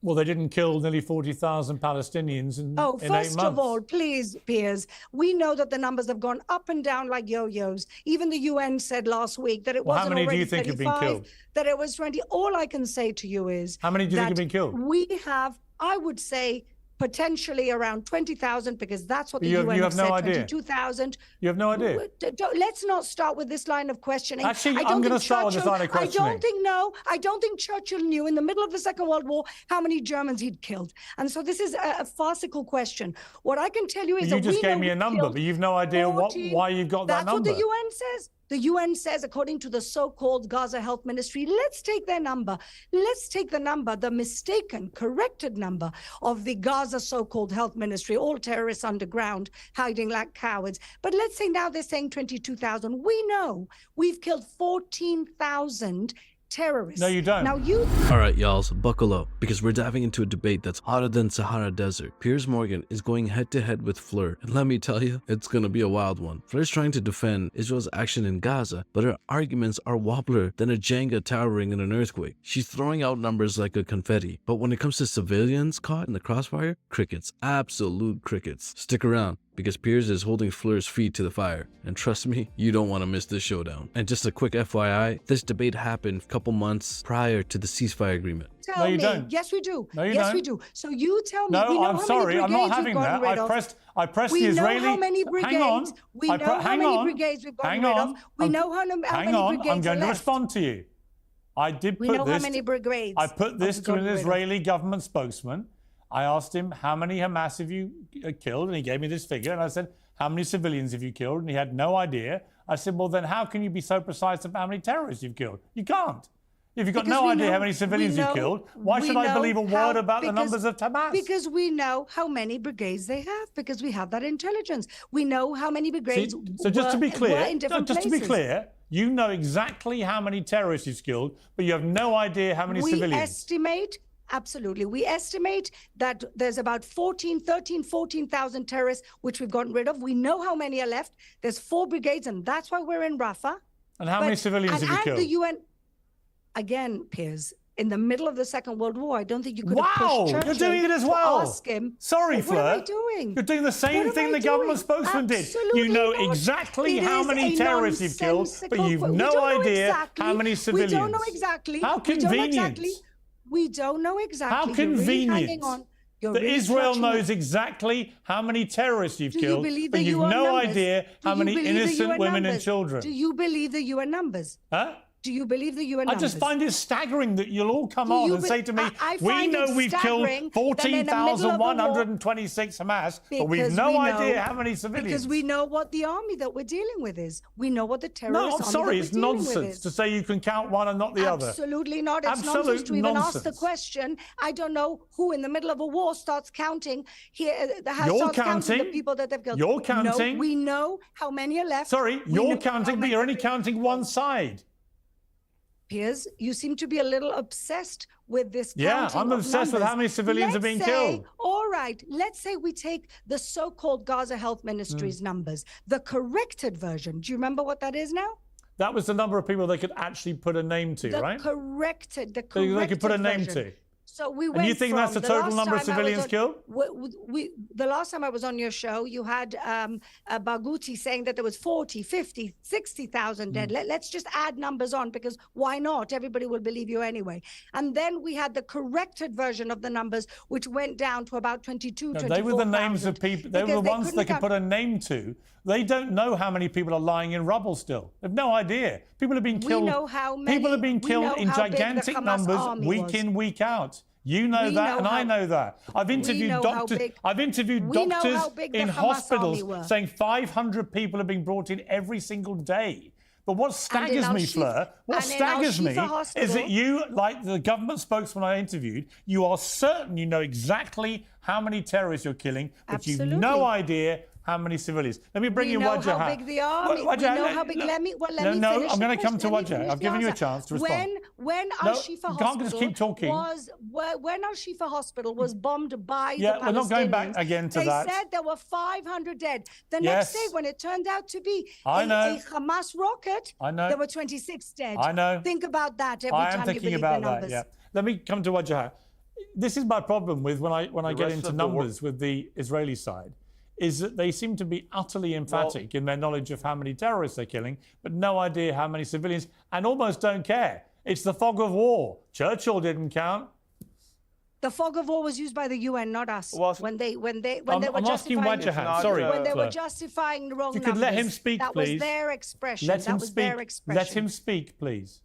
Well, they didn't kill nearly 40,000 Palestinians in 8 months. First of all, please, Piers, we know that the numbers have gone up and down like yo-yos. Even the UN said last week that it wasn't already 35, how many do you think have been killed? That it was 20. All I can say to you is... How many do you think have been killed? We have, I would say, potentially around 20,000, because that's what the UN have said, 22,000. You have no idea? Let's not start with this line of questioning. Actually, I'm going to start with this line of questioning. I don't think Churchill knew in the middle of the Second World War how many Germans he'd killed. And so this is a farcical question. What I can tell you is that you just gave me a number, but you've no idea why you've got that number. That's what the UN says. The UN says, according to the so-called Gaza Health Ministry, let's take their number. Let's take the number, the mistaken, corrected number of the Gaza so-called Health Ministry, all terrorists underground, hiding like cowards. But let's say now they're saying 22,000. We know we've killed 14,000 terrorists. No, you don't. Now you... All right, y'all, so buckle up, because we're diving into a debate that's hotter than Sahara Desert. Piers Morgan is going head-to-head with Fleur, and let me tell you, it's gonna be a wild one. Fleur's trying to defend Israel's action in Gaza, but her arguments are wobbler than a Jenga towering in an earthquake. She's throwing out numbers like a confetti, but when it comes to civilians caught in the crossfire, crickets, absolute crickets. Stick around, because Piers is holding Fleur's feet to the fire. And trust me, you don't want to miss this showdown. And just a quick FYI, this debate happened a couple months prior to the ceasefire agreement. Tell me. Don't. Yes, we do. No, you yes, don't. we do. So you tell me. No, we know I'm sorry. I'm not having that. I pressed the Israeli... We know how many brigades... Hang on. We know how many brigades we've gotten rid of. We know how many brigades Hang on. I'm going to respond to you. I did put this... We know how many brigades. I put this to an Israeli government spokesman. I asked him, how many Hamas have you killed? And he gave me this figure. And I said, how many civilians have you killed? And he had no idea. I said, well, then how can you be so precise about how many terrorists you've killed? You can't. If you've got no idea how many civilians you've killed, why should I believe a word about the numbers of Hamas? Because we know how many brigades they have, because we have that intelligence. We know how many brigades So just to be clear, to be clear, you know exactly how many terrorists you've killed, but you have no idea how many civilians. We estimate... Absolutely. We estimate that there's about 14,000 terrorists, which we've gotten rid of. We know how many are left. There's 4 brigades, and that's why we're in Rafah. And how many civilians have you killed? The UN, again, Piers, in the middle of the Second World War, I don't think you could have pushed Churchill. You're doing it as well. Ask him. Sorry, Fleur. What am I doing? You're doing the same thing the government spokesman did. You know exactly how many terrorists you've killed, but you've no idea how many civilians. We don't know exactly. How convenient. We don't know exactly. How convenient that Israel knows exactly how many terrorists you've killed, but you've no idea how many innocent women and children. Do you believe the UN numbers? Huh? Do you believe the UN numbers? I just find it staggering that you'll all come on and say to me, we know we've killed 14,126 Hamas, but we've no idea how many civilians. Because we know what the army that we're dealing with is. We know what the terrorist army that sorry, it's nonsense to say you can count one and not the other. Absolutely not. It's nonsense to even ask the question. I don't know who in the middle of a war starts counting here. You're counting the people that they've killed. You're counting. No, we know how many are left. Sorry, you're counting, but you're only counting one side. Piers, you seem to be a little obsessed with this counting. Yeah, I'm obsessed with how many civilians are being killed. All right, let's say we take the so-called Gaza Health Ministry's numbers, the corrected version. Do you remember what that is now? That was the number of people they could actually put a name to, right? The corrected they could put a name to. So we went. And you think that's the total number of civilians killed? The last time I was on your show, you had Barghouti saying that there was 40, 50, 60,000 dead. Let's just add numbers on, because why not? Everybody will believe you anyway. And then we had the corrected version of the numbers, which went down to about 24,000. They were the names of people. They were the ones they could put a name to. They don't know how many people are lying in rubble still. They've no idea. People have been killed. We know how many. People have been killed in gigantic numbers week in, week out. You know that, and I know that. I've interviewed doctors. I've interviewed doctors in hospitals saying 500 people have been brought in every single day. But what staggers me, Fleur, what staggers me is that you, like the government spokesman I interviewed, you are certain you know exactly how many terrorists you're killing, but you've no idea how many civilians. Let me bring you Wajahat. We know how big the army. We know how big. Let me finish. No, I'm going to come to Wajahat. I've given you a chance to respond. When Al-Shifa Hospital can't just keep talking. When Al-Shifa Hospital was bombed by the Palestinians, we're not going back again to that. They said there were 500 dead. The next day, when it turned out to be a Hamas rocket, there were 26 dead. I know. Think about that every time you believe the numbers. Let me come to Wajahat. this is my problem with when I get into numbers with the Israeli side, is that they seem to be utterly emphatic in their knowledge of how many terrorists they're killing, but no idea how many civilians, and almost don't care. It's the fog of war. Churchill didn't count. The fog of war was used by the UN, not us. Well, when they were I'm asking Wajahan. Sorry, when they were justifying the wrong numbers. You could let him speak, that please. Was their expression. Let him was speak. Their expression. Let him speak, please.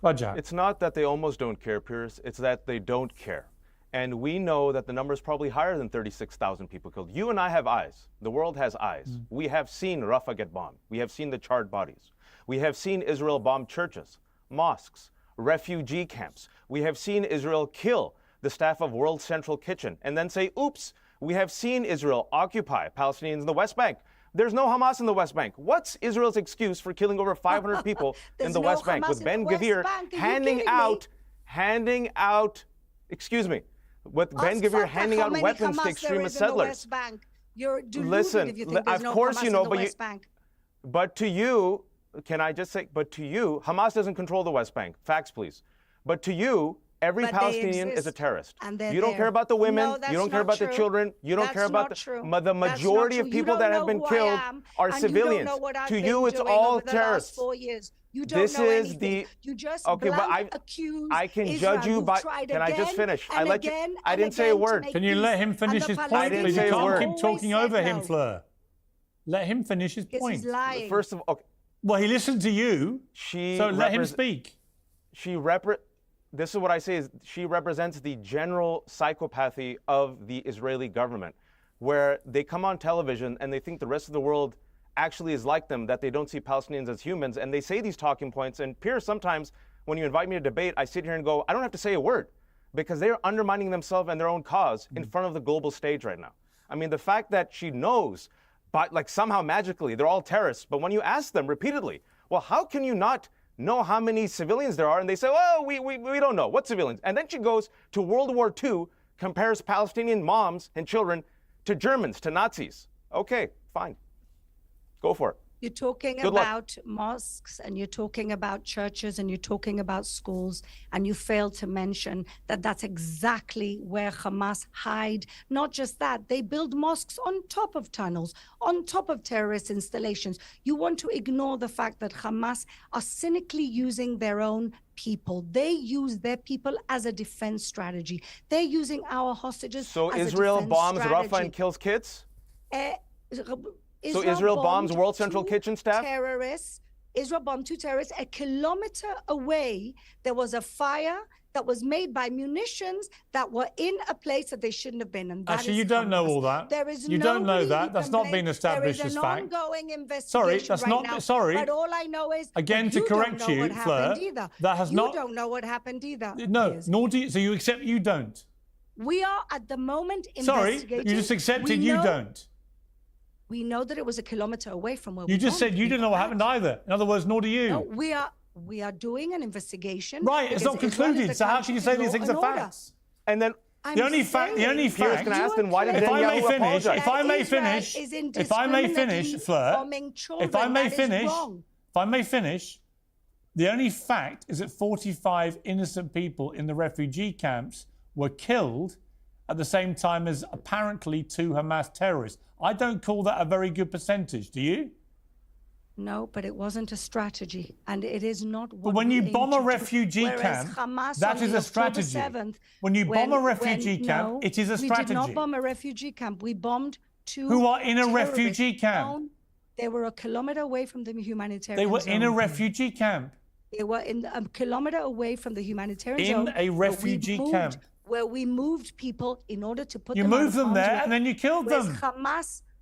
Wajahan. It's not that they almost don't care, Piers. It's that they don't care. And we know that the number is probably higher than 36,000 people killed. You and I have eyes. The world has eyes. We have seen Rafah get bombed. We have seen the charred bodies. We have seen Israel bomb churches, mosques, refugee camps. We have seen Israel kill the staff of World Central Kitchen and then say, oops. We have seen Israel occupy Palestinians in the West Bank. There's no Hamas in the West Bank. What's Israel's excuse for killing over 500 people in the West Bank? With Ben Gvir handing out, excuse me, with Ben Gvir handing out weapons to extremist settlers. Listen, of course you know, but to you, can I just say, but to you, Hamas doesn't control the West Bank. Facts, please. But to you, every Palestinian is a terrorist. You don't care about the women. You don't care about the children. You don't care about the majority of people that have been killed are civilians. To you, it's all terrorists. You don't know anything. You just accuse I can judge you by. Can I just finish? I let you. I didn't say a word. Can you let him finish his point? I didn't say a word. Keep talking over him, Fleur. Let him finish his point. He's lying. First of all, well, he listened to you. So let him speak. This is what I say is she represents the general psychopathy of the Israeli government, where they come on television and they think the rest of the world actually is like them, that they don't see Palestinians as humans, and they say these talking points. And Piers, sometimes when you invite me to debate, I sit here and go, I don't have to say a word, because they're undermining themselves and their own cause in front of the global stage right now. I mean, the fact that she knows, but like somehow magically, they're all terrorists, but when you ask them repeatedly, well, how can you not know how many civilians there are? And they say, well, we don't know. What civilians? And then she goes to World War II, compares Palestinian moms and children to Germans, to Nazis. Okay, fine. Go for it. You're talking about mosques, and you're talking about churches, and you're talking about schools, and you failed to mention that that's exactly where Hamas hide. Not just that, they build mosques on top of tunnels, on top of terrorist installations. You want to ignore the fact that Hamas are cynically using their own people. They use their people as a defense strategy. They're using our hostages so as Israel a defense bombs strategy. Rafah and kills kids? So Israel bombs World Central Kitchen staff? Israel bombed 2 terrorists. A kilometer away, there was a fire that was made by munitions that were in a place that they shouldn't have been. And actually, you don't know all that. There is you don't know that. That's not been established as fact. There is an ongoing investigation. Sorry, that's right not. now, sorry. But all I know is again to correct you, Fleur. That has not. You don't know what happened either. No, nor do you. So you accept you don't. We are at the moment investigating. Sorry, you just accepted you don't. We know that it was a kilometer away from where you just said you didn't know what happened either. In other words, nor do you. No, we are doing an investigation. Right, it's not concluded. So how can you say these things are facts? And then the only fact. Piers, can I ask then why did Netanyahu apologize? If I may finish, Fleur. If I may finish, the only fact is that 45 innocent people in the refugee camps were killed at the same time as apparently 2 Hamas terrorists. I don't call that a very good percentage, do you? No, but it wasn't a strategy, and it is not what But when you bomb a refugee camp, that is a strategy. When you bomb a refugee camp, it is a strategy. We did not bomb a refugee camp. We bombed 2 who are in a refugee camp. They were a kilometer away from the humanitarian zone. They were zone. In a refugee camp. They were a kilometer away from the humanitarian zone. In a refugee camp. Where we moved people in order to put them in harm's way. You moved them there and then you killed them.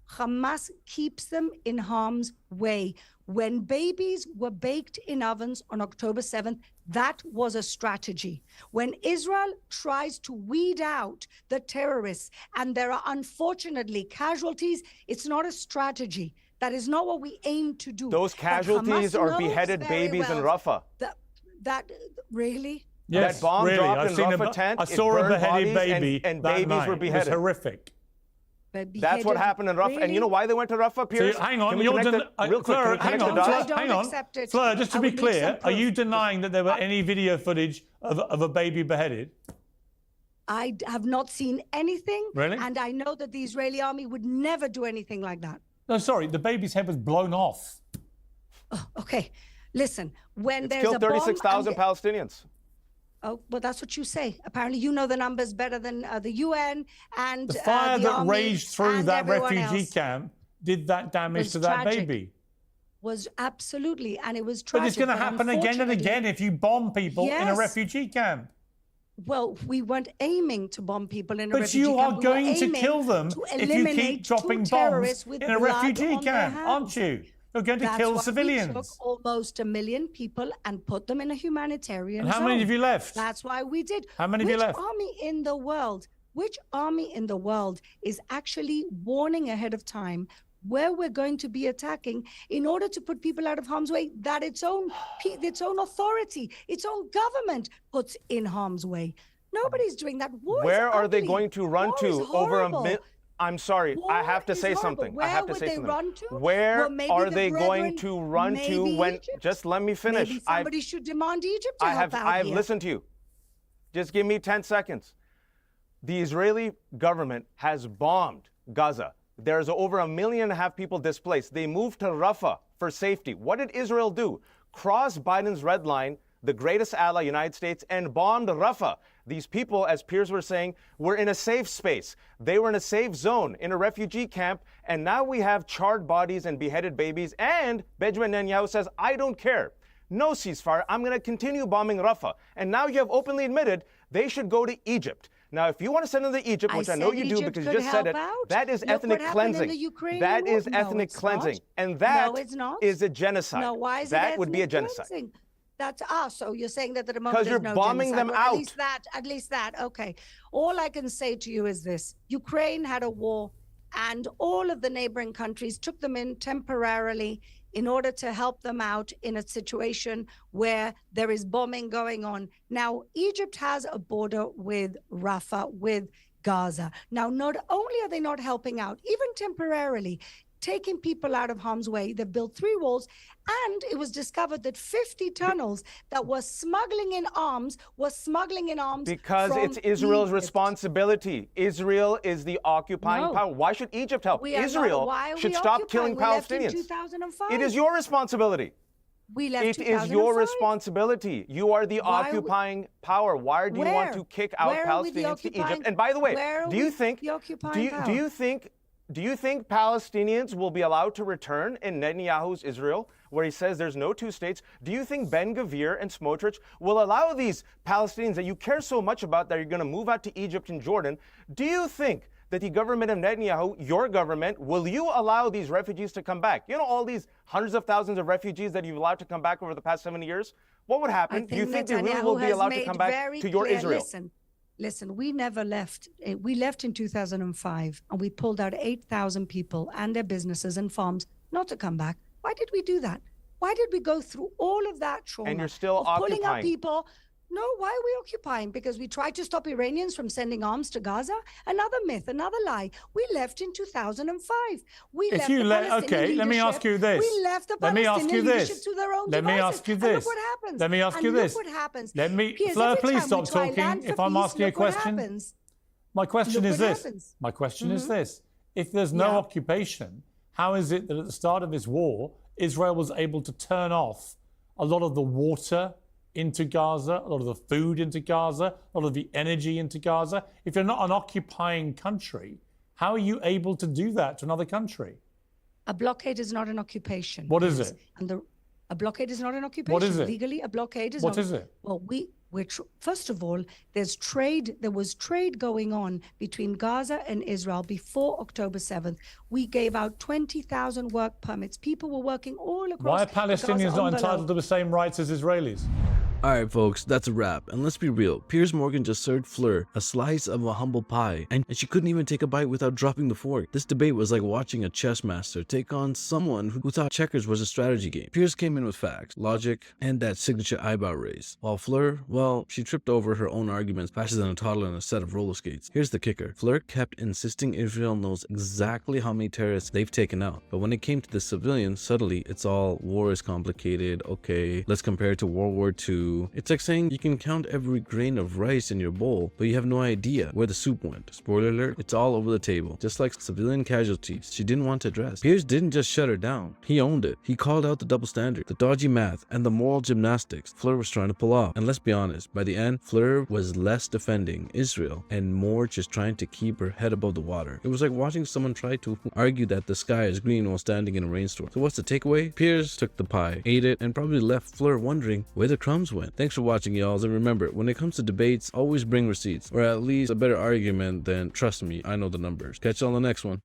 Hamas keeps them in harm's way. When babies were baked in ovens on October 7th, that was a strategy. When Israel tries to weed out the terrorists, and there are unfortunately casualties, it's not a strategy. That is not what we aim to do. Those casualties are beheaded babies in Rafah. That really? Yes, that bomb dropped in Rafah tent. I saw a beheaded baby and that babies night. were beheaded. It was horrific. That's what happened in Rafah. Really? And you know why they went to Rafah, Piers? So, hang on, Can we you're connect it real quick? Fleur, Can we hang connect on, the I dots? don't hang on. accept it. Fleur, just to I be would need clear, some are you proof. denying that there were any video footage of a baby beheaded? I have not seen anything. Really? And I know that the Israeli army would never do anything like that. No, sorry, the baby's head was blown off. Oh, okay. Listen, when It's there's killed a bomb... 36,000 Palestinians. Oh, well, that's what you say. Apparently, you know the numbers better than the UN and The fire the that army raged through and that everyone refugee else camp did that damage was to that tragic. baby. was absolutely, and it was But tragic. it's going to happen again and again if you bomb people in a Yes. refugee camp. Well, we weren't aiming to bomb people in a But refugee you camp. are We were going to aiming kill them to if you keep eliminate dropping two bombs terrorists with in a blood refugee on their camp, aren't hands. you? You're going to That's kill why civilians. We took almost 1 million people and put them in a humanitarian And how many zone. have you left? That's why we did. How many have you left? Which army in the world is actually warning ahead of time where we're going to be attacking in order to put people out of harm's way that its own authority, its own government puts in harm's way? Nobody's doing that. War is Where are they ugly. going to run War to is over a horrible. I'm sorry, War I have to is say horrible. something. Where I have to would say they something. run to? Where Well, maybe are the they going brethren, to run to maybe when? Egypt. Just let me finish. Maybe somebody should demand Egypt to I help have out I've here. listened to you. Just give me 10 seconds. The Israeli government has bombed Gaza. There's over 1.5 million people displaced. They moved to Rafah for safety. What did Israel do? Cross Biden's red line, the greatest ally, United States, and bombed Rafah. These people, as Piers were saying, were in a safe space. They were in a safe zone, in a refugee camp, and now we have charred bodies and beheaded babies, and Benjamin Netanyahu says, I don't care. No ceasefire. I'm going to continue bombing Rafah. And now you have openly admitted they should go to Egypt. Now, if you want to send them to Egypt, which I know you do Egypt because you could just said it, help out. that is Look ethnic what happened in cleansing. the Ukrainian That war. is No, ethnic it's cleansing. not. And that No, it's not. is a genocide. No, why is that it would be a ethnic genocide. cleansing? That's so you're saying that at the moment Because there's you're no bombing genocide. them Well, out. At least that. Okay. All I can say to you is this: Ukraine had a war, and all of the neighboring countries took them in temporarily in order to help them out in a situation where there is bombing going on. Now, Egypt has a border with Rafah, with Gaza. Now, not only are they not helping out, even temporarily, taking people out of harm's way, they built 3 walls, and it was discovered that 50 tunnels that were smuggling in arms Because from it's Israel's Egypt. responsibility. Israel is the occupying No. power. Why should Egypt help? We are not- Israel why are should we stop occupying? killing We left in Palestinians. 2005. It is your responsibility. We left It is your 2005. responsibility. You are the Why are we- occupying power. Why do you want Where? to kick out Where are we the Palestinians to occupying- Egypt? And by the way, where are do you we think the occupying power? do you think Palestinians will be allowed to return in Netanyahu's Israel, where he says there's no 2 states? Do you think Ben Gvir and Smotrich will allow these Palestinians that you care so much about, that you're going to move out to Egypt and Jordan? Do you think that the government of Netanyahu, your government, will you allow these refugees to come back? You know, all these hundreds of thousands of refugees that you've allowed to come back over the past 7 years? What would happen? Do you think they really will be allowed to come back to your Israel? Listen, we never left. We left in 2005, and we pulled out 8,000 people and their businesses and farms not to come back. Why did we do that? Why did we go through all of that trauma? And you're still of pulling out occupying. people? No, why are we occupying? Because we tried to stop Iranians from sending arms to Gaza? Another myth, another lie. We left in 2005. We If left you the let, Palestinian okay, let me ask leadership- you this. We left the Let me ask Palestinian you leadership this. to their own Let me devices. ask you And this. look what happens. Let me ask you And this. Look what happens. Let me, Piers, Fleur, every please time stop we try talking. land for If I'm peace, asking you a look what question, happens. my question Look is what this. happens. My question is this. If there's no Yeah. occupation, how is it that at the start of this war, Israel was able to turn off a lot of the water into Gaza, a lot of the food into Gaza, a lot of the energy into Gaza? If you're not an occupying country, how are you able to do that to another country? A blockade is not an occupation. What is Piers. it? And a blockade is not an occupation. What is it? Legally, a blockade is What not. is it? Well, first of all, there was trade going on between Gaza and Israel before October 7th. We gave out 20,000 work permits. People were working all across Why are the Palestinians Gaza not envelope. entitled to the same rights as Israelis? Alright folks, that's a wrap, and let's be real, Piers Morgan just served Fleur a slice of a humble pie, and she couldn't even take a bite without dropping the fork. This debate was like watching a chess master take on someone who thought checkers was a strategy game. Piers came in with facts, logic, and that signature eyebrow raise, while Fleur, well, she tripped over her own arguments faster than a toddler on a set of roller skates. Here's the kicker, Fleur kept insisting Israel knows exactly how many terrorists they've taken out, but when it came to the civilians, suddenly it's all war is complicated, okay, let's compare it to World War II. It's like saying you can count every grain of rice in your bowl, but you have no idea where the soup went. Spoiler alert, it's all over the table. Just like civilian casualties she didn't want to address. Piers didn't just shut her down. He owned it. He called out the double standard, the dodgy math, and the moral gymnastics Fleur was trying to pull off. And let's be honest, by the end, Fleur was less defending Israel and more just trying to keep her head above the water. It was like watching someone try to argue that the sky is green while standing in a rainstorm. So what's the takeaway? Piers took the pie, ate it, and probably left Fleur wondering where the crumbs went. Thanks for watching, y'all, and remember, when it comes to debates, always bring receipts, or at least a better argument than trust me, I know the numbers. Catch you on the next one.